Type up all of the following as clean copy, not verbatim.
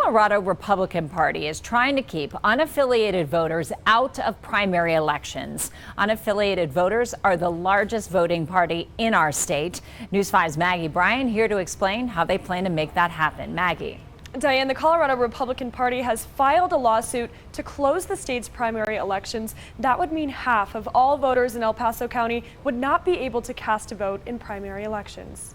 Colorado Republican Party is trying to keep unaffiliated voters out of primary elections. Unaffiliated voters are the largest voting party in our state. News 5's Maggie Bryan here to explain how they plan to make that happen. Maggie. Diane, the Colorado Republican Party has filed a lawsuit to close the state's primary elections. That would mean half of all voters in El Paso County would not be able to cast a vote in primary elections.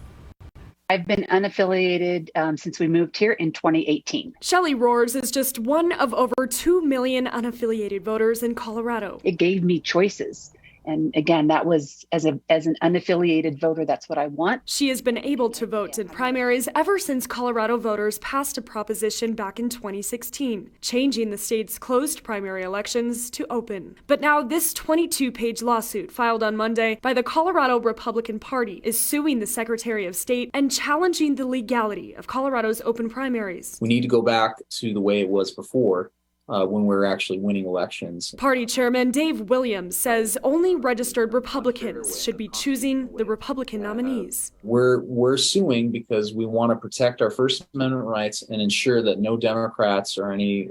I've been unaffiliated since we moved here in 2018. Shelley Roars is just one of over 2 million unaffiliated voters in Colorado. It gave me choices. And again, that was as an unaffiliated voter, that's what I want. She has been able to vote in primaries ever since Colorado voters passed a proposition back in 2016, changing the state's closed primary elections to open. But now this 22-page lawsuit filed on Monday by the Colorado Republican Party is suing the Secretary of State and challenging the legality of Colorado's open primaries. We need to go back to the way it was before. When we were actually winning elections. Party Chairman Dave Williams says only registered Republicans should be choosing the Republican nominees. We're suing because we want to protect our First Amendment rights and ensure that no Democrats or any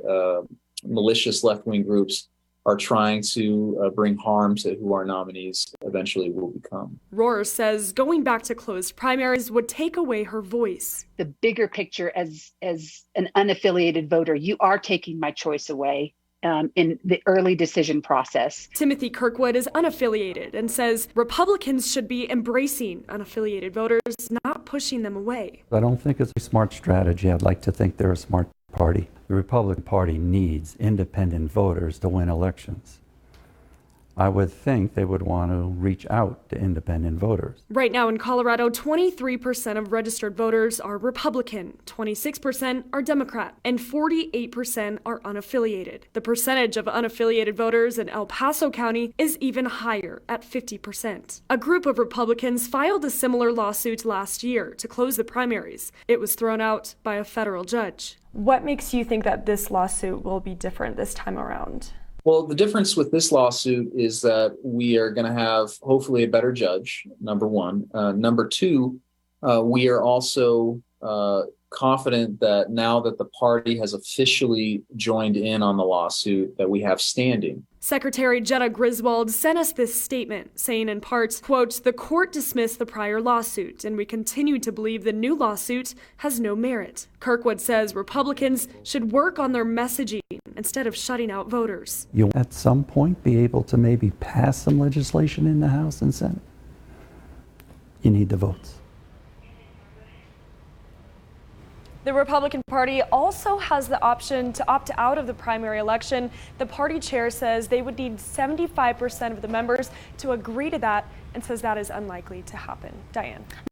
malicious left-wing groups are trying to bring harm to who our nominees eventually will become. Rohr says going back to closed primaries would take away her voice. The bigger picture as an unaffiliated voter, you are taking my choice away in the early decision process. Timothy Kirkwood is unaffiliated and says Republicans should be embracing unaffiliated voters, not pushing them away. I don't think it's a smart strategy. I'd like to think they're a smart party. The Republican Party needs independent voters to win elections. I would think they would want to reach out to independent voters. Right now in Colorado, 23% of registered voters are Republican, 26% are Democrat, and 48% are unaffiliated. The percentage of unaffiliated voters in El Paso County is even higher at 50%. A group of Republicans filed a similar lawsuit last year to close the primaries. It was thrown out by a federal judge. What makes you think that this lawsuit will be different this time around? Well, the difference with this lawsuit is that we are going to have hopefully a better judge, number one. Number two, we are also confident that now that the party has officially joined in on the lawsuit, that we have standing. Secretary Jetta Griswold sent us this statement, saying in part, quote, "The court dismissed the prior lawsuit, and we continue to believe the new lawsuit has no merit." Kirkwood says Republicans should work on their messaging instead of shutting out voters. You'll at some point be able to maybe pass some legislation in the House and Senate. You need the votes. The Republican Party also has the option to opt out of the primary election. The party chair says they would need 75% of the members to agree to that and says that is unlikely to happen. Diane.